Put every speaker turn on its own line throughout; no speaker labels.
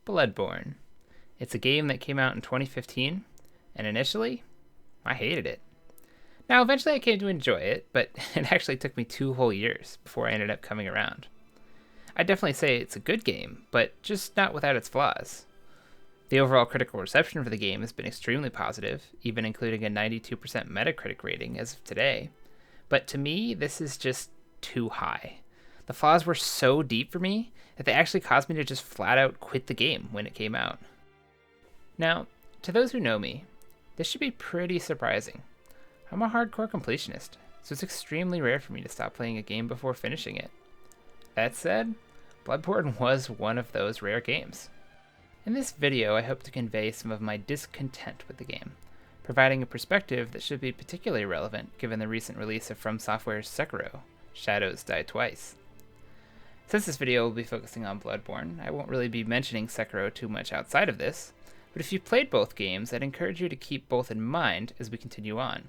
Bloodborne. It's a game that came out in 2015, and initially, I hated it. Now, eventually I came to enjoy it, but it actually took me 2 whole years before I ended up coming around. I'd definitely say it's a good game, but just not without its flaws. The overall critical reception for the game has been extremely positive, even including a 92% Metacritic rating as of today. But to me, this is just too high. The flaws were so deep for me that they actually caused me to just flat out quit the game when it came out. Now, to those who know me, this should be pretty surprising. I'm a hardcore completionist, so it's extremely rare for me to stop playing a game before finishing it. That said, Bloodborne was one of those rare games. In this video, I hope to convey some of my discontent with the game, providing a perspective that should be particularly relevant given the recent release of From Software's Sekiro: Shadows Die Twice. Since this video will be focusing on Bloodborne, I won't really be mentioning Sekiro too much outside of this, but if you've played both games, I'd encourage you to keep both in mind as we continue on,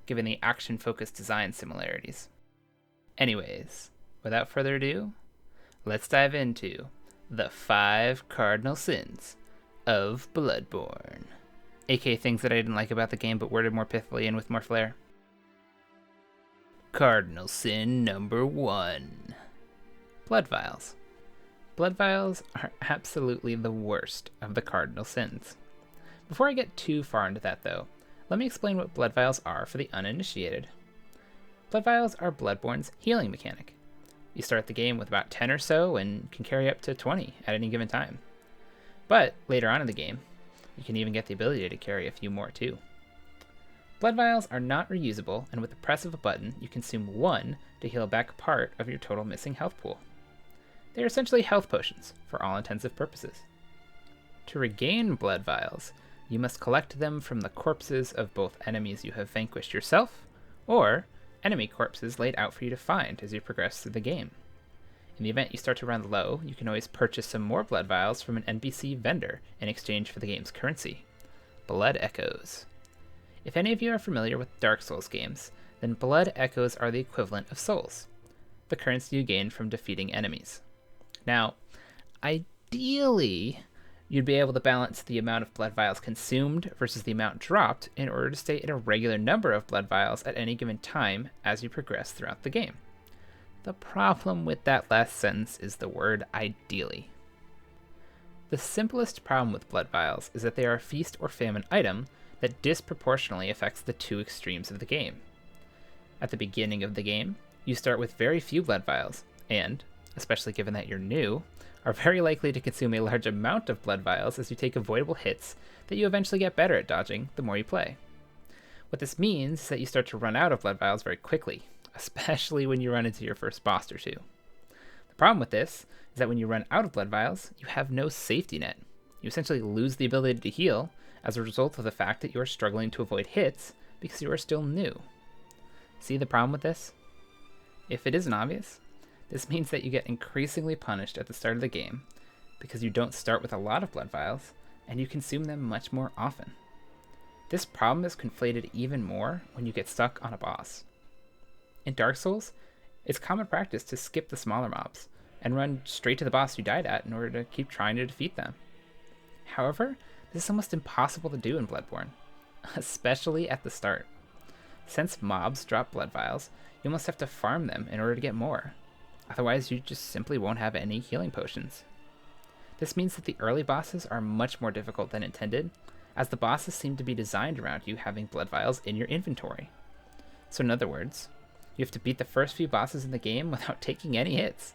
given the action-focused design similarities. Anyways, without further ado, let's dive into the 5 Cardinal Sins of Bloodborne, aka things that I didn't like about the game but worded more pithily and with more flair. Cardinal Sin number 1. Blood Vials. Blood Vials are absolutely the worst of the Cardinal Sins. Before I get too far into that though, let me explain what Blood Vials are for the uninitiated. Blood Vials are Bloodborne's healing mechanic. You start the game with about 10 or so and can carry up to 20 at any given time. But later on in the game, you can even get the ability to carry a few more too. Blood Vials are not reusable, and with the press of a button, you consume 1 to heal back part of your total missing health pool. They are essentially health potions, for all intensive purposes. To regain Blood Vials, you must collect them from the corpses of both enemies you have vanquished yourself, or enemy corpses laid out for you to find as you progress through the game. In the event you start to run low, you can always purchase some more Blood Vials from an NPC vendor in exchange for the game's currency, Blood Echoes. If any of you are familiar with Dark Souls games, then Blood Echoes are the equivalent of souls, the currency you gain from defeating enemies. Now, ideally, you'd be able to balance the amount of Blood Vials consumed versus the amount dropped in order to stay at a regular number of Blood Vials at any given time as you progress throughout the game. The problem with that last sentence is the word ideally. The simplest problem with Blood Vials is that they are a feast or famine item that disproportionately affects the two extremes of the game. At the beginning of the game, you start with very few Blood Vials, and, especially given that you're new, are very likely to consume a large amount of Blood Vials as you take avoidable hits that you eventually get better at dodging the more you play. What this means is that you start to run out of Blood Vials very quickly, especially when you run into your first boss or two. The problem with this is that when you run out of Blood Vials, you have no safety net. You essentially lose the ability to heal as a result of the fact that you are struggling to avoid hits because you are still new. See the problem with this? If it isn't obvious, this means that you get increasingly punished at the start of the game because you don't start with a lot of Blood Vials and you consume them much more often. This problem is conflated even more when you get stuck on a boss. In Dark Souls, it's common practice to skip the smaller mobs and run straight to the boss you died at in order to keep trying to defeat them. However, this is almost impossible to do in Bloodborne, especially at the start. Since mobs drop Blood Vials, you almost have to farm them in order to get more. Otherwise, you just simply won't have any healing potions. This means that the early bosses are much more difficult than intended, as the bosses seem to be designed around you having Blood Vials in your inventory. So in other words, you have to beat the first few bosses in the game without taking any hits,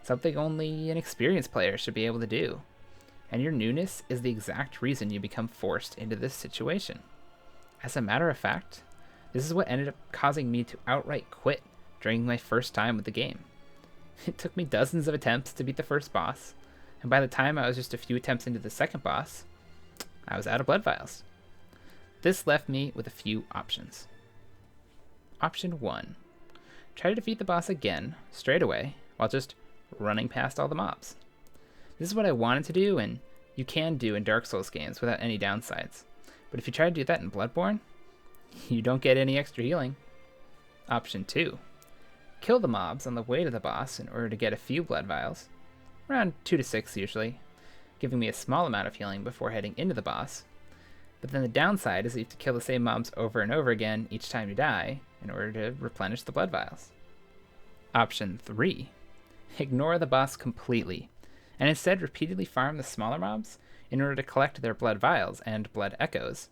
something only an experienced player should be able to do. And your newness is the exact reason you become forced into this situation. As a matter of fact, this is what ended up causing me to outright quit during my first time with the game. It took me dozens of attempts to beat the first boss, and by the time I was just a few attempts into the second boss, I was out of Blood Vials. This left me with a few options. Option 1. Try to defeat the boss again, straight away, while just running past all the mobs. This is what I wanted to do, and you can do in Dark Souls games without any downsides. But if you try to do that in Bloodborne, you don't get any extra healing. Option 2. Kill the mobs on the way to the boss in order to get a few Blood Vials, around 2 to 6 usually, giving me a small amount of healing before heading into the boss. But then the downside is that you have to kill the same mobs over and over again each time you die in order to replenish the blood vials. Option 3. Ignore the boss completely, and instead repeatedly farm the smaller mobs in order to collect their blood vials and blood echoes,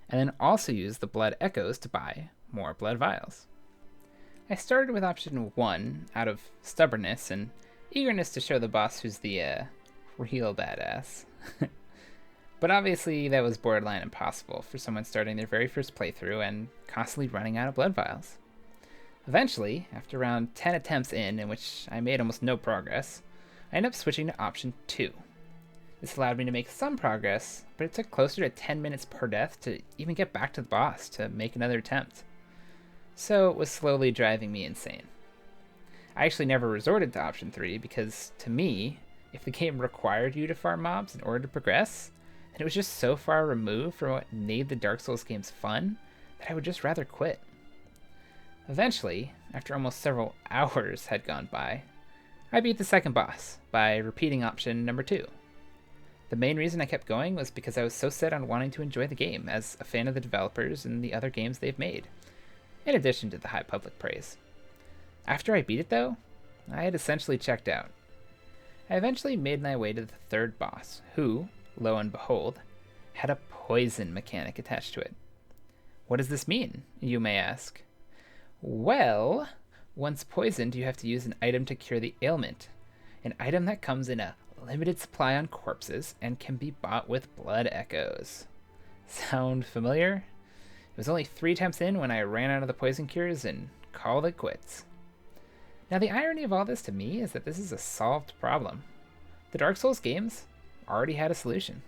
and then also use the blood echoes to buy more blood vials. I started with option 1 out of stubbornness and eagerness to show the boss who's the real badass. But obviously that was borderline impossible for someone starting their very first playthrough and constantly running out of blood vials. Eventually, after around 10 attempts in which I made almost no progress, I ended up switching to option 2. This allowed me to make some progress, but it took closer to 10 minutes per death to even get back to the boss to make another attempt. So it was slowly driving me insane. I actually never resorted to option 3 because, to me, if the game required you to farm mobs in order to progress, then it was just so far removed from what made the Dark Souls games fun that I would just rather quit. Eventually, after almost several hours had gone by, I beat the second boss by repeating option number 2. The main reason I kept going was because I was so set on wanting to enjoy the game as a fan of the developers and the other games they've made, in addition to the high public praise. After I beat it though, I had essentially checked out. I eventually made my way to the third boss, who, lo and behold, had a poison mechanic attached to it. What does this mean, you may ask? Well, once poisoned, you have to use an item to cure the ailment, an item that comes in a limited supply on corpses and can be bought with blood echoes. Sound familiar? It was only 3 attempts in when I ran out of the poison cures and called it quits. Now the irony of all this to me is that this is a solved problem. The Dark Souls games already had a solution.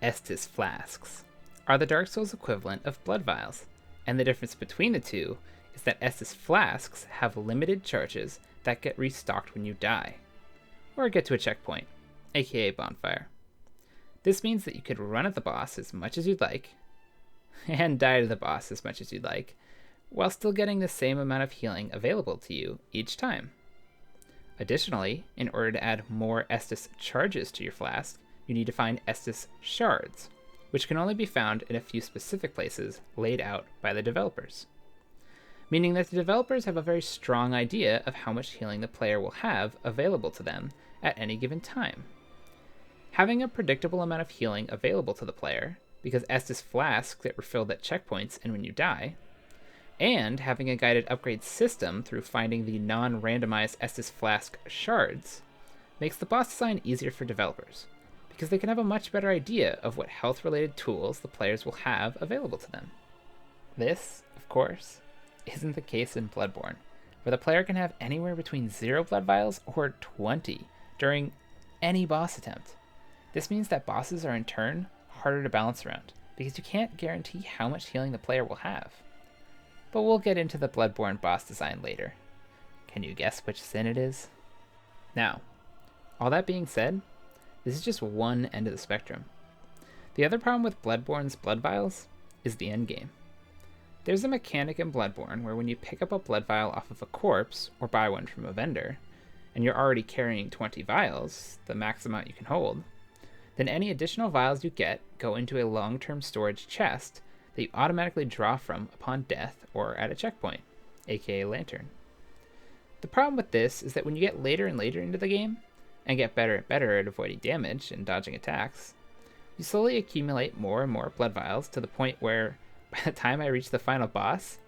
Estus flasks are the Dark Souls equivalent of blood vials, and the difference between the two is that Estus flasks have limited charges that get restocked when you die, or get to a checkpoint, aka bonfire. This means that you could run at the boss as much as you'd like, and die to the boss as much as you'd like, while still getting the same amount of healing available to you each time. Additionally, in order to add more Estus charges to your flask, you need to find Estus shards, which can only be found in a few specific places laid out by the developers. Meaning that the developers have a very strong idea of how much healing the player will have available to them at any given time. Having a predictable amount of healing available to the player, because Estus flasks get refilled at checkpoints and when you die, and having a guided upgrade system through finding the non-randomized Estus flask shards, makes the boss design easier for developers, because they can have a much better idea of what health-related tools the players will have available to them. This, of course, isn't the case in Bloodborne, where the player can have anywhere between 0 blood vials or 20 during any boss attempt. This means that bosses are in turn harder to balance around, because you can't guarantee how much healing the player will have. But we'll get into the Bloodborne boss design later. Can you guess which sin it is? Now, all that being said, this is just one end of the spectrum. The other problem with Bloodborne's blood vials is the endgame. There's a mechanic in Bloodborne where when you pick up a blood vial off of a corpse, or buy one from a vendor, and you're already carrying 20 vials, the max amount you can hold, then any additional vials you get go into a long-term storage chest that you automatically draw from upon death or at a checkpoint, aka Lantern. The problem with this is that when you get later and later into the game, and get better and better at avoiding damage and dodging attacks, you slowly accumulate more and more blood vials to the point where, by the time I reached the final boss,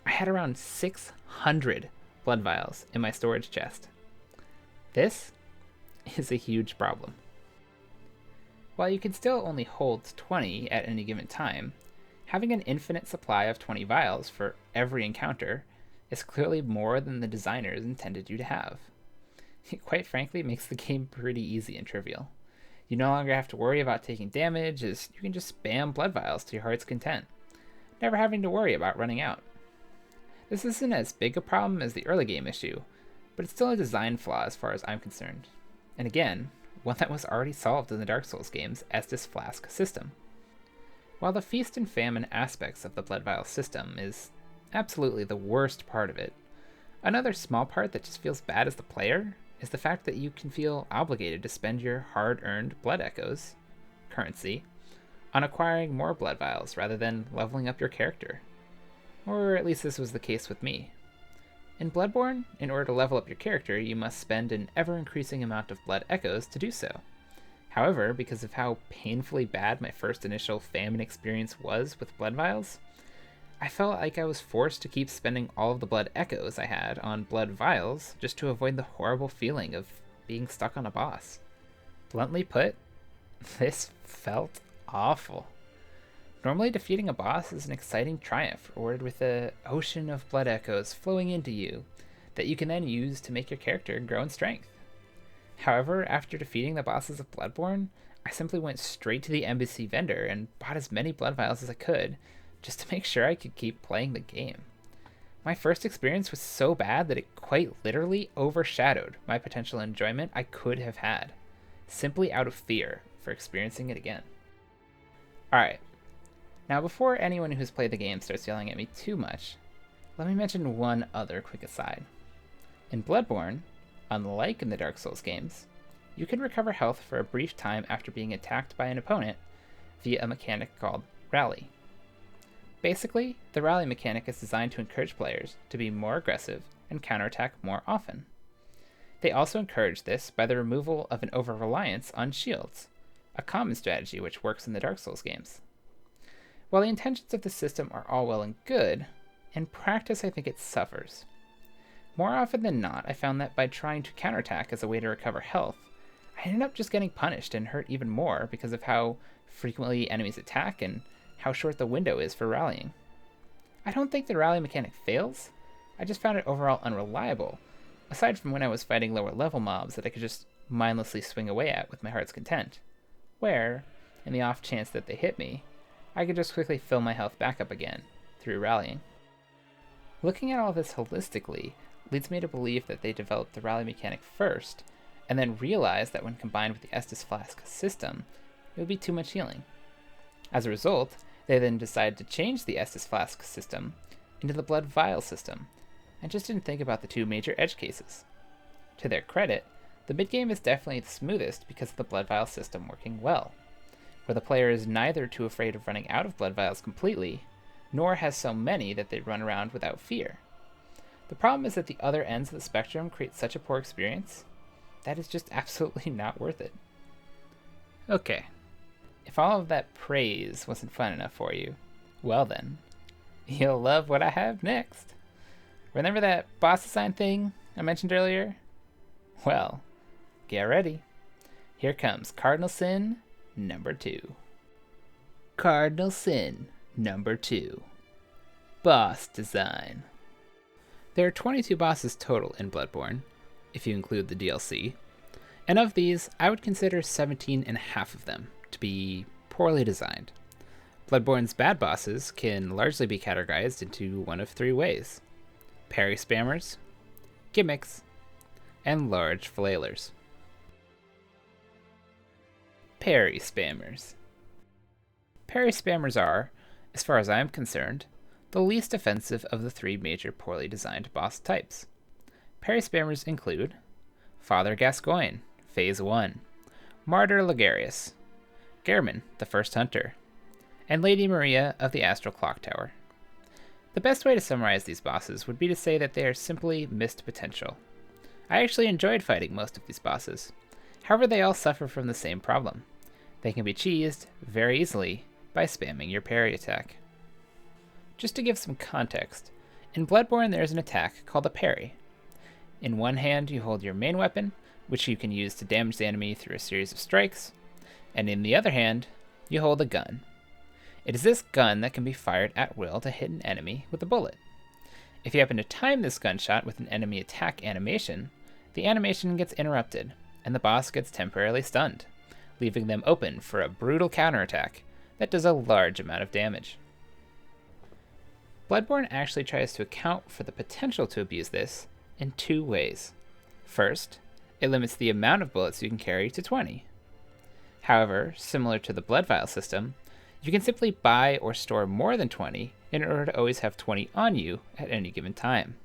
I had around 600 blood vials in my storage chest. This is a huge problem. While you can still only hold 20 at any given time, having an infinite supply of 20 vials for every encounter is clearly more than the designers intended you to have. It quite frankly makes the game pretty easy and trivial. You no longer have to worry about taking damage, as you can just spam blood vials to your heart's content, never having to worry about running out. This isn't as big a problem as the early game issue, but it's still a design flaw as far as I'm concerned. And again, one that was already solved in the Dark Souls game's Estus Flask system. While the feast and famine aspects of the blood vial system is absolutely the worst part of it, another small part that just feels bad as the player is the fact that you can feel obligated to spend your hard-earned blood echoes, currency, on acquiring more blood vials rather than leveling up your character. Or at least this was the case with me. In Bloodborne, in order to level up your character, you must spend an ever-increasing amount of blood echoes to do so. However, because of how painfully bad my first initial famine experience was with blood vials, I felt like I was forced to keep spending all of the blood echoes I had on blood vials just to avoid the horrible feeling of being stuck on a boss. Bluntly put, this felt awful. Normally defeating a boss is an exciting triumph, rewarded with an ocean of blood echoes flowing into you that you can then use to make your character grow in strength. However, after defeating the bosses of Bloodborne, I simply went straight to the embassy vendor and bought as many blood vials as I could, just to make sure I could keep playing the game. My first experience was so bad that it quite literally overshadowed my potential enjoyment I could have had, simply out of fear for experiencing it again. Alright, now before anyone who's played the game starts yelling at me too much, let me mention one other quick aside. In Bloodborne, unlike in the Dark Souls games, you can recover health for a brief time after being attacked by an opponent via a mechanic called Rally. Basically, the Rally mechanic is designed to encourage players to be more aggressive and counterattack more often. They also encourage this by the removal of an over-reliance on shields, a common strategy which works in the Dark Souls games. While the intentions of the system are all well and good, in practice I think it suffers. More often than not, I found that by trying to counterattack as a way to recover health, I ended up just getting punished and hurt even more because of how frequently enemies attack and how short the window is for rallying. I don't think the rally mechanic fails, I just found it overall unreliable, aside from when I was fighting lower level mobs that I could just mindlessly swing away at with my heart's content, where, in the off chance that they hit me, I could just quickly fill my health back up again through rallying. Looking at all this holistically leads me to believe that they developed the rally mechanic first, and then realized that when combined with the Estus Flask system, it would be too much healing. As a result, they then decided to change the Estus Flask system into the Blood Vial system, and just didn't think about the two major edge cases. To their credit, the mid-game is definitely the smoothest because of the Blood Vial system working well, where the player is neither too afraid of running out of blood vials completely, nor has so many that they run around without fear. The problem is that the other ends of the spectrum create such a poor experience that is just absolutely not worth it. Okay, if all of that praise wasn't fun enough for you, well then, you'll love what I have next. Remember that boss design thing I mentioned earlier? Well, get ready. Here comes Cardinal Sin number 2. Cardinal Sin number 2. Boss design. There are 22 bosses total in Bloodborne, if you include the DLC, and of these, I would consider 17 and a half of them to be poorly designed. Bloodborne's bad bosses can largely be categorized into one of three ways: parry spammers, gimmicks, and large flailers. Parry spammers. Parry spammers are, as far as I am concerned, the least offensive of the three major poorly designed boss types. Parry spammers include Father Gascoigne, Phase 1, Martyr Ligarius, Gehrman, the First Hunter, and Lady Maria of the Astral Clock Tower. The best way to summarize these bosses would be to say that they are simply missed potential. I actually enjoyed fighting most of these bosses. However, they all suffer from the same problem. They can be cheesed very easily by spamming your parry attack. Just to give some context, in Bloodborne there is an attack called a parry. In one hand you hold your main weapon, which you can use to damage the enemy through a series of strikes, and in the other hand, you hold a gun. It is this gun that can be fired at will to hit an enemy with a bullet. If you happen to time this gunshot with an enemy attack animation, the animation gets interrupted, and the boss gets temporarily stunned, leaving them open for a brutal counterattack that does a large amount of damage. Bloodborne actually tries to account for the potential to abuse this in two ways. First, it limits the amount of bullets you can carry to 20. However, similar to the blood vial system, you can simply buy or store more than 20 in order to always have 20 on you at any given time.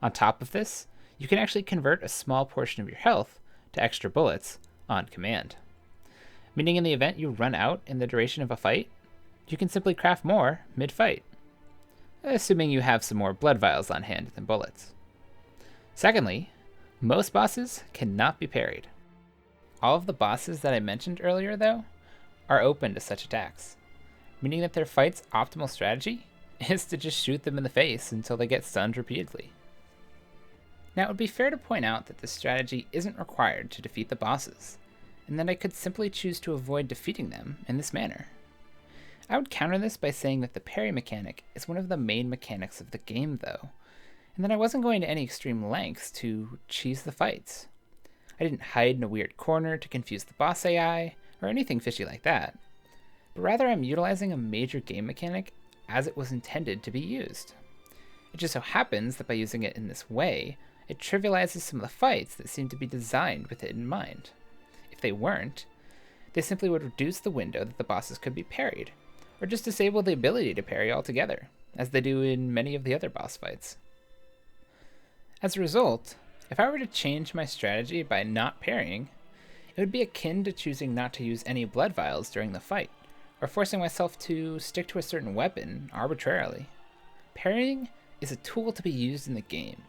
On top of this, you can actually convert a small portion of your health to extra bullets on command. Meaning in the event you run out in the duration of a fight, you can simply craft more mid-fight, assuming you have some more blood vials on hand than bullets. Secondly, most bosses cannot be parried. All of the bosses that I mentioned earlier, though, are open to such attacks, meaning that their fight's optimal strategy is to just shoot them in the face until they get stunned repeatedly. Now, it would be fair to point out that this strategy isn't required to defeat the bosses, and that I could simply choose to avoid defeating them in this manner. I would counter this by saying that the parry mechanic is one of the main mechanics of the game, though, and that I wasn't going to any extreme lengths to cheese the fights. I didn't hide in a weird corner to confuse the boss AI, or anything fishy like that, but rather I'm utilizing a major game mechanic as it was intended to be used. It just so happens that by using it in this way, it trivializes some of the fights that seem to be designed with it in mind. If they weren't, they simply would reduce the window that the bosses could be parried, or just disable the ability to parry altogether, as they do in many of the other boss fights. As a result, if I were to change my strategy by not parrying, it would be akin to choosing not to use any blood vials during the fight, or forcing myself to stick to a certain weapon arbitrarily. Parrying is a tool to be used in the game,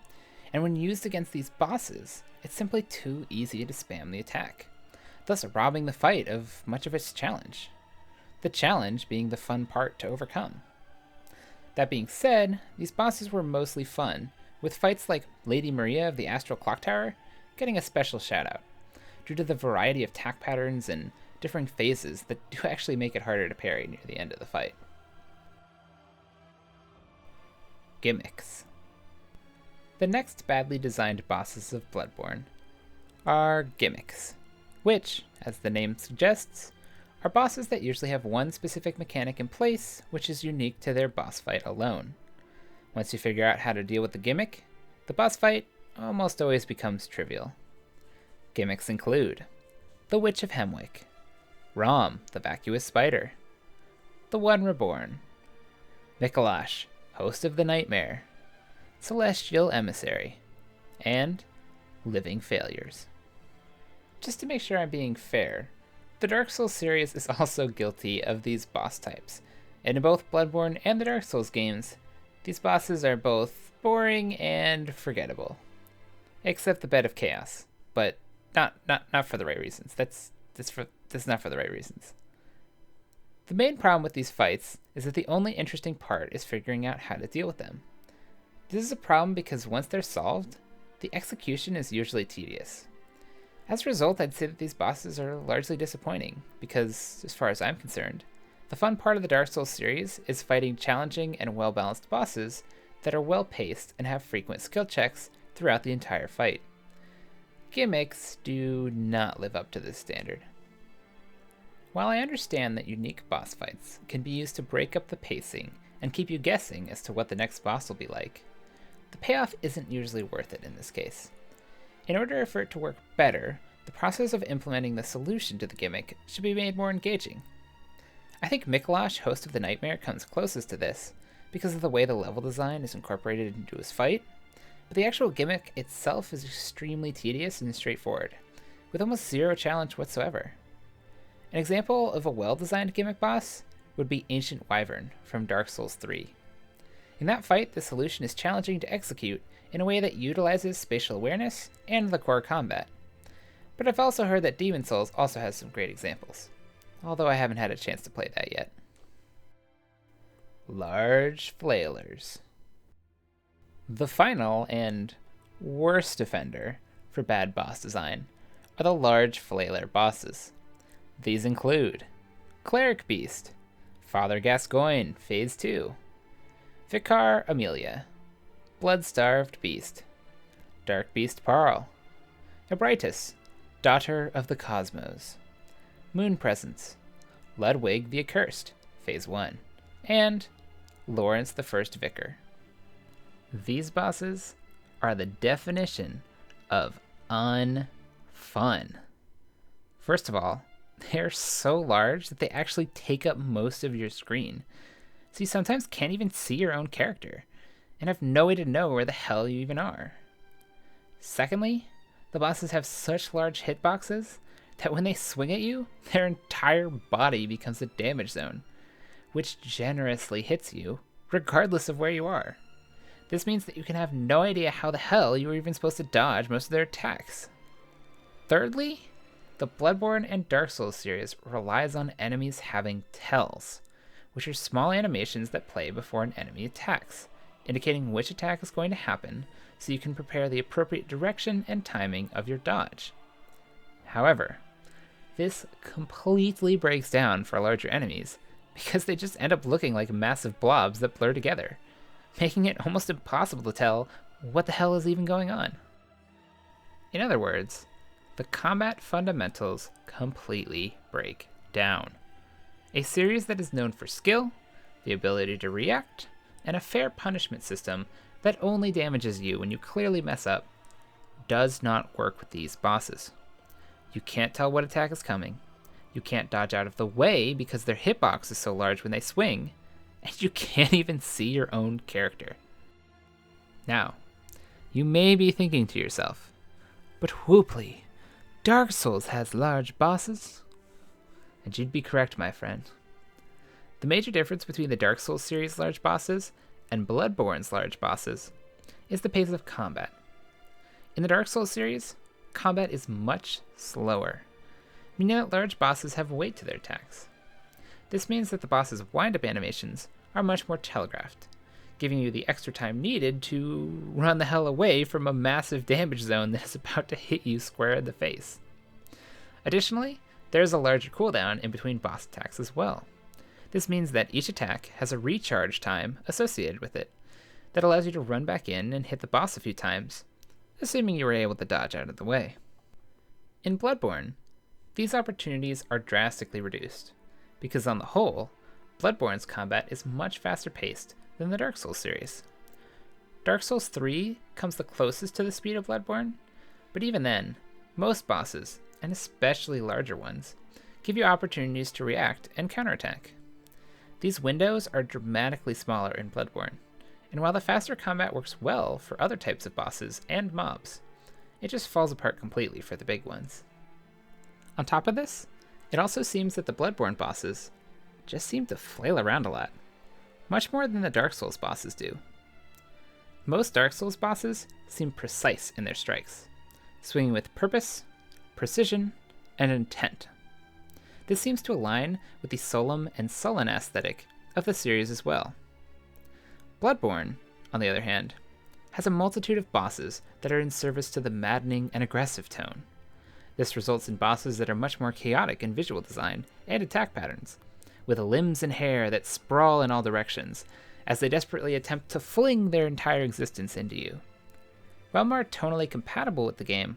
and when used against these bosses, it's simply too easy to spam the attack, thus robbing the fight of much of its challenge. The challenge being the fun part to overcome. That being said, these bosses were mostly fun, with fights like Lady Maria of the Astral Clock Tower getting a special shout out, due to the variety of attack patterns and differing phases that do actually make it harder to parry near the end of the fight. Gimmicks. The next badly designed bosses of Bloodborne are gimmicks, which, as the name suggests, are bosses that usually have one specific mechanic in place which is unique to their boss fight alone. Once you figure out how to deal with the gimmick, the boss fight almost always becomes trivial. Gimmicks include the Witch of Hemwick, Rom, the Vacuous Spider, the One Reborn, Mikolash, Host of the Nightmare, Celestial Emissary, and Living Failures. Just to make sure I'm being fair, the Dark Souls series is also guilty of these boss types, and in both Bloodborne and the Dark Souls games, these bosses are both boring and forgettable. Except the Bed of Chaos, but not for the right reasons. That's not for the right reasons. The main problem with these fights is that the only interesting part is figuring out how to deal with them. This is a problem because once they're solved, the execution is usually tedious. As a result, I'd say that these bosses are largely disappointing, because, as far as I'm concerned, the fun part of the Dark Souls series is fighting challenging and well-balanced bosses that are well-paced and have frequent skill checks throughout the entire fight. Gimmicks do not live up to this standard. While I understand that unique boss fights can be used to break up the pacing and keep you guessing as to what the next boss will be like, the payoff isn't usually worth it in this case. In order for it to work better, the process of implementing the solution to the gimmick should be made more engaging. I think Mikolash, Host of the Nightmare, comes closest to this because of the way the level design is incorporated into his fight, but the actual gimmick itself is extremely tedious and straightforward, with almost zero challenge whatsoever. An example of a well-designed gimmick boss would be Ancient Wyvern from Dark Souls 3. In that fight, the solution is challenging to execute in a way that utilizes spatial awareness and the core combat. But I've also heard that Demon Souls also has some great examples, although I haven't had a chance to play that yet. Large Flailers. The final and worst offender for bad boss design are the large flailer bosses. These include Cleric Beast, Father Gascoigne, Phase 2, Vicar Amelia, Blood-Starved Beast, Dark Beast Parl, Ebritus, Daughter of the Cosmos, Moon Presence, Ludwig the Accursed, Phase 1, and Lawrence the First Vicar. These bosses are the definition of unfun. First of all, they're so large that they actually take up most of your screen, so you sometimes can't even see your own character, and have no way to know where the hell you even are. Secondly, the bosses have such large hitboxes that when they swing at you, their entire body becomes a damage zone, which generously hits you regardless of where you are. This means that you can have no idea how the hell you were even supposed to dodge most of their attacks. Thirdly, the Bloodborne and Dark Souls series relies on enemies having tells, which are small animations that play before an enemy attacks, indicating which attack is going to happen so you can prepare the appropriate direction and timing of your dodge. However, this completely breaks down for larger enemies because they just end up looking like massive blobs that blur together, making it almost impossible to tell what the hell is even going on. In other words, the combat fundamentals completely break down. A series that is known for skill, the ability to react, and a fair punishment system that only damages you when you clearly mess up, does not work with these bosses. You can't tell what attack is coming, you can't dodge out of the way because their hitbox is so large when they swing, and you can't even see your own character. Now, you may be thinking to yourself, but Whooply, Dark Souls has large bosses? And you'd be correct, my friend. The major difference between the Dark Souls series' large bosses and Bloodborne's large bosses is the pace of combat. In the Dark Souls series, combat is much slower, meaning that large bosses have weight to their attacks. This means that the boss's wind-up animations are much more telegraphed, giving you the extra time needed to run the hell away from a massive damage zone that is about to hit you square in the face. Additionally, there is a larger cooldown in between boss attacks as well. This means that each attack has a recharge time associated with it that allows you to run back in and hit the boss a few times, assuming you were able to dodge out of the way. In Bloodborne, these opportunities are drastically reduced, because on the whole, Bloodborne's combat is much faster paced than the Dark Souls series. Dark Souls 3 comes the closest to the speed of Bloodborne, but even then, most bosses, and especially larger ones, give you opportunities to react and counterattack. These windows are dramatically smaller in Bloodborne, and while the faster combat works well for other types of bosses and mobs, it just falls apart completely for the big ones. On top of this, it also seems that the Bloodborne bosses just seem to flail around a lot, much more than the Dark Souls bosses do. Most Dark Souls bosses seem precise in their strikes, swinging with purpose, precision, and intent. This seems to align with the solemn and sullen aesthetic of the series as well. Bloodborne, on the other hand, has a multitude of bosses that are in service to the maddening and aggressive tone. This results in bosses that are much more chaotic in visual design and attack patterns, with limbs and hair that sprawl in all directions as they desperately attempt to fling their entire existence into you. While more tonally compatible with the game,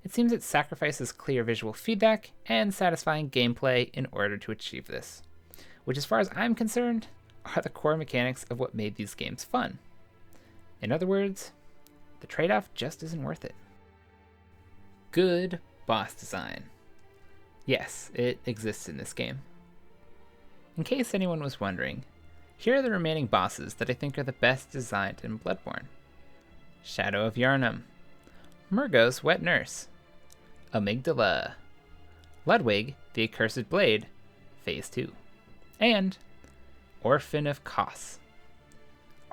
it seems it sacrifices clear visual feedback and satisfying gameplay in order to achieve this, which as far as I'm concerned, are the core mechanics of what made these games fun. In other words, the trade-off just isn't worth it. Good boss design. Yes, it exists in this game. In case anyone was wondering, here are the remaining bosses that I think are the best designed in Bloodborne. Shadow of Yharnam, Murgo's Wet Nurse, Amygdala, Ludwig the Accursed Blade, Phase 2, and Orphan of Kos.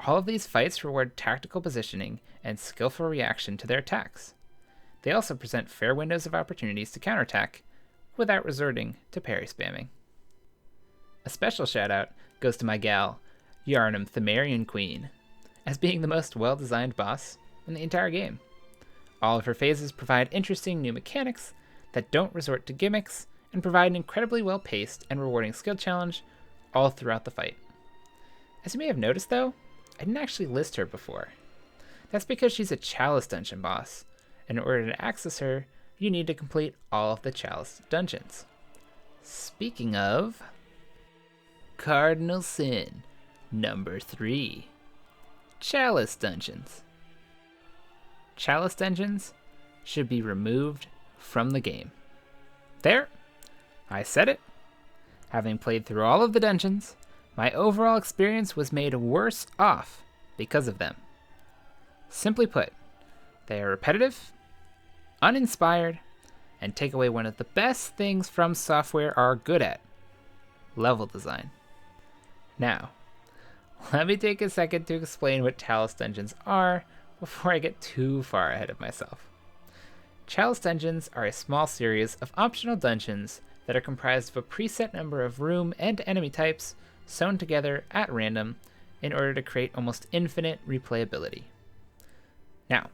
All of these fights reward tactical positioning and skillful reaction to their attacks. They also present fair windows of opportunities to counterattack without resorting to parry spamming. A special shout out goes to my gal, Yharnam Themarian Queen, as being the most well-designed boss in the entire game. All of her phases provide interesting new mechanics that don't resort to gimmicks and provide an incredibly well-paced and rewarding skill challenge all throughout the fight. As you may have noticed though, I didn't actually list her before. That's because she's a Chalice dungeon boss, and in order to access her, you need to complete all of the Chalice dungeons. Speaking of, Cardinal Sin, number 3. Chalice dungeons. Chalice dungeons should be removed from the game. There, I said it. Having played through all of the dungeons, my overall experience was made worse off because of them. Simply put, They are repetitive, uninspired, and take away one of the best things From Software are good at: level design. Now, let me take a second to explain what Chalice Dungeons are before I get too far ahead of myself. Chalice Dungeons are a small series of optional dungeons that are comprised of a preset number of room and enemy types sewn together at random in order to create almost infinite replayability. Now,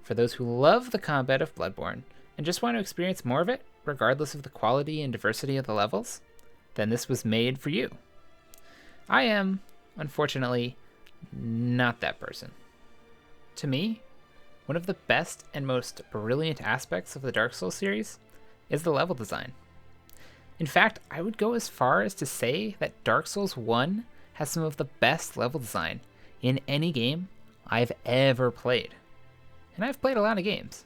for those who love the combat of Bloodborne and just want to experience more of it, regardless of the quality and diversity of the levels, then this was made for you. I am, unfortunately, not that person. To me, one of the best and most brilliant aspects of the Dark Souls series is the level design. In fact, I would go as far as to say that Dark Souls 1 has some of the best level design in any game I've ever played. And I've played a lot of games.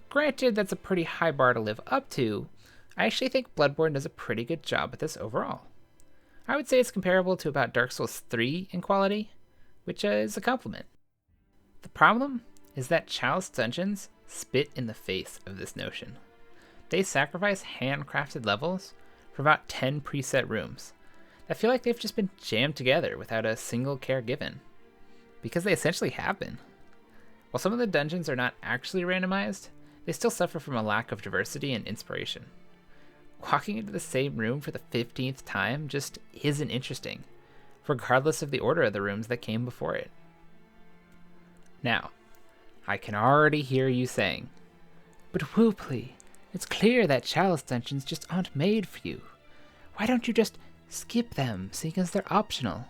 Granted, that's a pretty high bar to live up to. I actually think Bloodborne does a pretty good job at this overall. I would say it's comparable to about Dark Souls 3 in quality, which is a compliment. The problem is that Chalice Dungeons spit in the face of this notion. They sacrifice handcrafted levels for about 10 preset rooms that feel like they've just been jammed together without a single care given. Because they essentially have been. While some of the dungeons are not actually randomized, they still suffer from a lack of diversity and inspiration. Walking into the same room for the 15th time just isn't interesting, regardless of the order of the rooms that came before it. Now, I can already hear you saying, "But Whooply, it's clear that Chalice Dungeons just aren't made for you. Why don't you just skip them, seeing as they're optional?"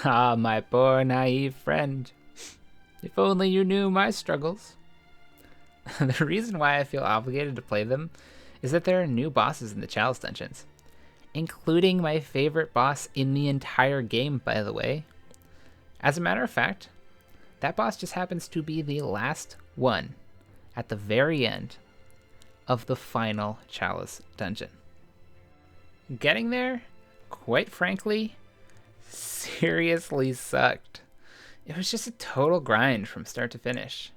Ah, my poor naive friend. If only you knew my struggles. The reason why I feel obligated to play them is that there are new bosses in the Chalice Dungeons, including my favorite boss in the entire game, by the way. As a matter of fact, that boss just happens to be the last one at the very end of the final Chalice Dungeon. Getting there, quite frankly, seriously sucked. It was just a total grind from start to finish.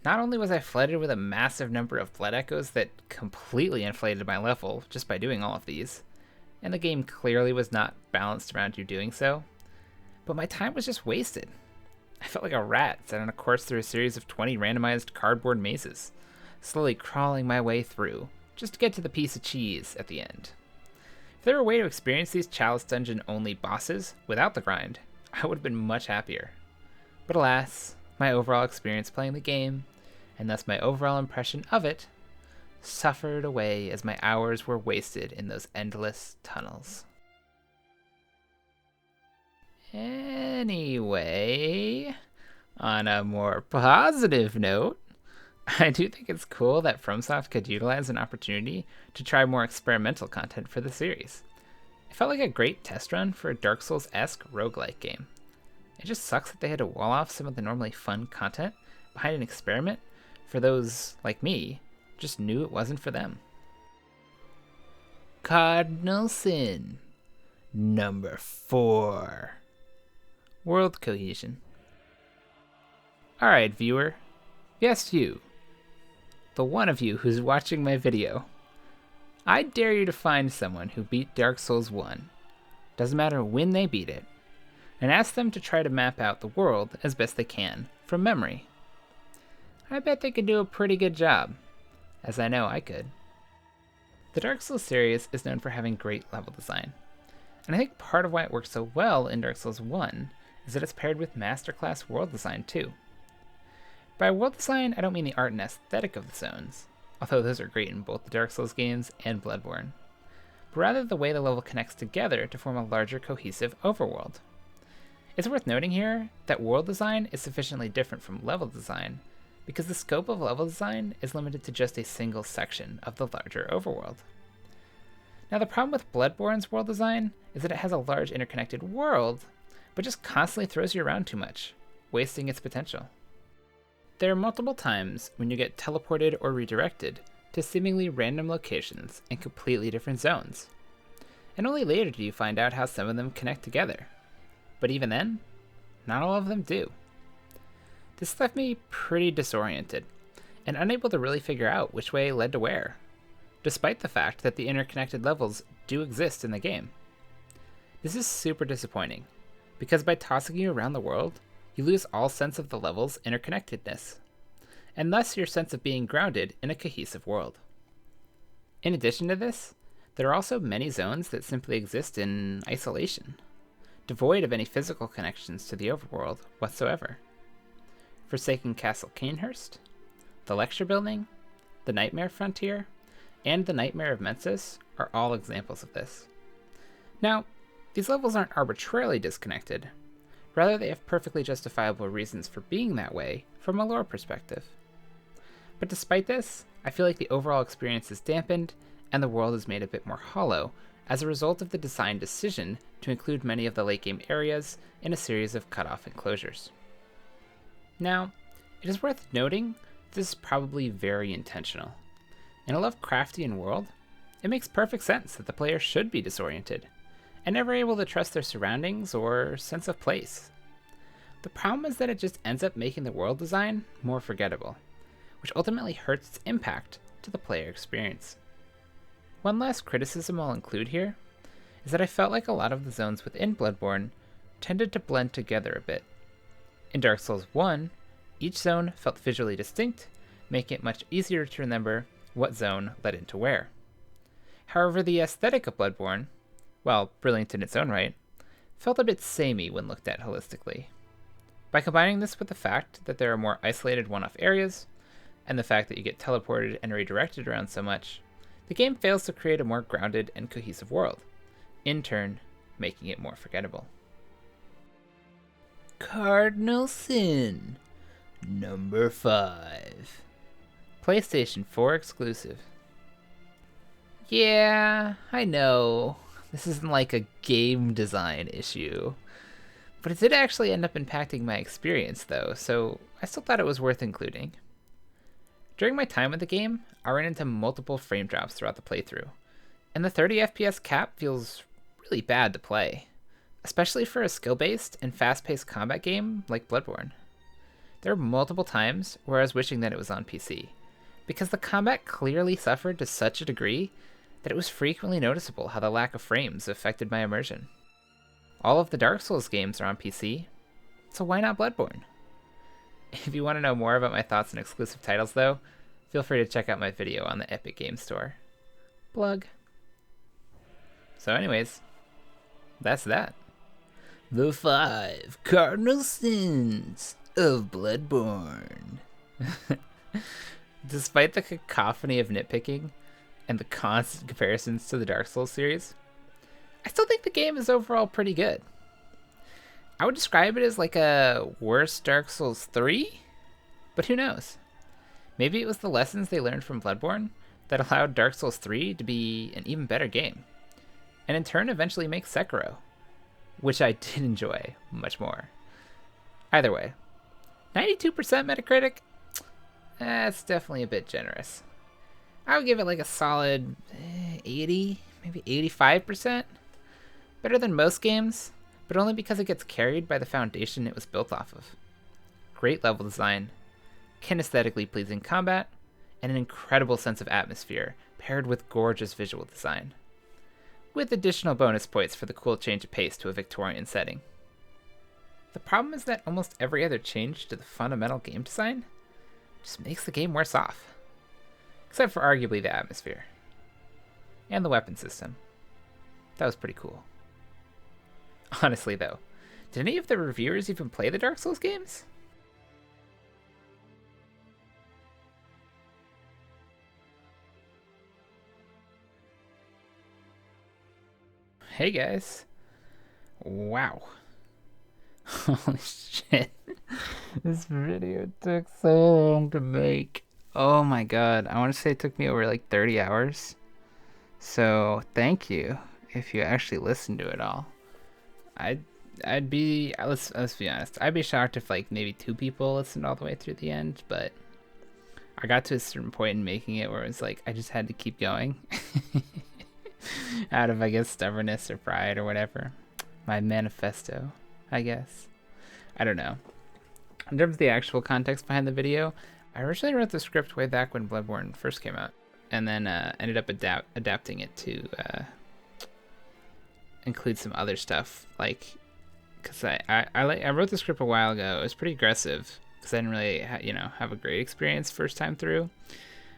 Not only was I flooded with a massive number of blood echoes that completely inflated my level just by doing all of these, and the game clearly was not balanced around you doing so, but my time was just wasted. I felt like a rat set on a course through a series of 20 randomized cardboard mazes, slowly crawling my way through, just to get to the piece of cheese at the end. If there were a way to experience these Chalice Dungeon only bosses without the grind, I would have been much happier. But alas, my overall experience playing the game, and thus my overall impression of it, suffered away as my hours were wasted in those endless tunnels. Anyway, on a more positive note, I do think it's cool that FromSoft could utilize an opportunity to try more experimental content for the series. It felt like a great test run for a Dark Souls-esque roguelike game. It just sucks that they had to wall off some of the normally fun content behind an experiment for those, like me, just knew it wasn't for them. Cardinal Sin, number 4. World cohesion. Alright, viewer. Yes, you. The one of you who's watching my video. I dare you to find someone who beat Dark Souls 1, doesn't matter when they beat it, and ask them to try to map out the world as best they can from memory. I bet they could do a pretty good job, as I know I could. The Dark Souls series is known for having great level design, and I think part of why it works so well in Dark Souls 1 is that it's paired with masterclass world design too. By world design, I don't mean the art and aesthetic of the zones, although those are great in both the Dark Souls games and Bloodborne, but rather the way the level connects together to form a larger cohesive overworld. It's worth noting here that world design is sufficiently different from level design because the scope of level design is limited to just a single section of the larger overworld. Now the problem with Bloodborne's world design is that it has a large interconnected world, but just constantly throws you around too much, wasting its potential. There are multiple times when you get teleported or redirected to seemingly random locations in completely different zones, and only later do you find out how some of them connect together. But even then, not all of them do. This left me pretty disoriented, and unable to really figure out which way led to where, despite the fact that the interconnected levels do exist in the game. This is super disappointing, because by tossing you around the world, you lose all sense of the level's interconnectedness, and thus your sense of being grounded in a cohesive world. In addition to this, there are also many zones that simply exist in isolation, devoid of any physical connections to the overworld whatsoever. Forsaken Castle Canehurst, the Lecture Building, the Nightmare Frontier, and the Nightmare of Mensis are all examples of this. Now, these levels aren't arbitrarily disconnected, rather they have perfectly justifiable reasons for being that way from a lore perspective. But despite this, I feel like the overall experience is dampened and the world is made a bit more hollow as a result of the design decision to include many of the late game areas in a series of cut-off enclosures. Now, it is worth noting this is probably very intentional. In a Lovecraftian world, it makes perfect sense that the player should be disoriented and never able to trust their surroundings or sense of place. The problem is that it just ends up making the world design more forgettable, which ultimately hurts its impact to the player experience. One last criticism I'll include here is that I felt like a lot of the zones within Bloodborne tended to blend together a bit. In Dark Souls 1, each zone felt visually distinct, making it much easier to remember what zone led into where. However, the aesthetic of Bloodborne, while brilliant in its own right, felt a bit samey when looked at holistically. By combining this with the fact that there are more isolated one-off areas, and the fact that you get teleported and redirected around so much, the game fails to create a more grounded and cohesive world, in turn making it more forgettable. Cardinal Sin, number 5. PlayStation 4 exclusive. Yeah, I know, this isn't like a game design issue, but it did actually end up impacting my experience though, so I still thought it was worth including. During my time with the game, I ran into multiple frame drops throughout the playthrough, and the 30 FPS cap feels really bad to play, especially for a skill-based and fast-paced combat game like Bloodborne. There were multiple times where I was wishing that it was on PC, because the combat clearly suffered to such a degree that it was frequently noticeable how the lack of frames affected my immersion. All of the Dark Souls games are on PC, so why not Bloodborne? If you want to know more about my thoughts on exclusive titles though, feel free to check out my video on the Epic Games Store. Plug. So anyways, that's that. The 5 Cardinal Sins of Bloodborne. Despite the cacophony of nitpicking and the constant comparisons to the Dark Souls series, I still think the game is overall pretty good. I would describe it as like a worse Dark Souls 3, but who knows? Maybe it was the lessons they learned from Bloodborne that allowed Dark Souls 3 to be an even better game, and in turn eventually make Sekiro, which I did enjoy much more. Either way, 92% Metacritic? That's definitely a bit generous. I would give it like a solid 80, maybe 85%. Better than most games, but only because it gets carried by the foundation it was built off of. Great level design, kinesthetically pleasing combat, and an incredible sense of atmosphere paired with gorgeous visual design, with additional bonus points for the cool change of pace to a Victorian setting. The problem is that almost every other change to the fundamental game design just makes the game worse off, except for arguably the atmosphere and the weapon system. That was pretty cool. Honestly though, did any of the reviewers even play the Dark Souls games? Hey guys. Wow. Holy shit. This video took so long to make. Oh my god. I want to say it took me over like 30 hours. So thank you if you actually listened to it all. I'd be, let's be honest, I'd be shocked if like maybe 2 people listened all the way through the end, but I got to a certain point in making it where it was like I just had to keep going. Out of, I guess, stubbornness or pride or whatever. My manifesto, I guess. I don't know. In terms of the actual context behind the video, I originally wrote the script way back when Bloodborne first came out, and then ended up adapting it to include some other stuff, like, because I wrote the script a while ago. It was pretty aggressive because I didn't really have a great experience first time through,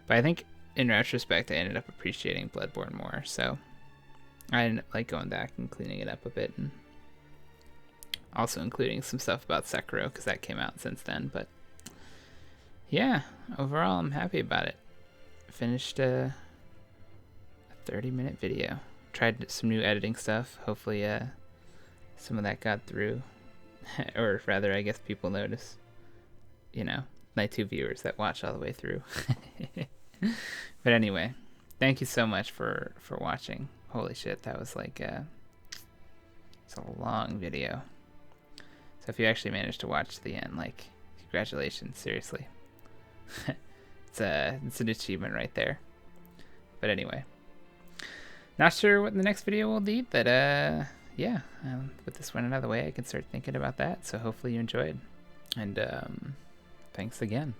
but I think in retrospect I ended up appreciating Bloodborne more, so I ended up like going back and cleaning it up a bit, and also including some stuff about Sekiro because that came out since then. But yeah, overall I'm happy about it. Finished a 30-minute video. Tried some new editing stuff. Hopefully some of that got through. Or rather, I guess people notice. My 2 viewers that watch all the way through. But anyway, thank you so much for watching. Holy shit, that was like it's a long video. So if you actually managed to watch to the end, like, congratulations, seriously. It's an achievement right there. But anyway, not sure what the next video will be, but yeah, with this one out of the way, I can start thinking about that. So hopefully you enjoyed, and thanks again.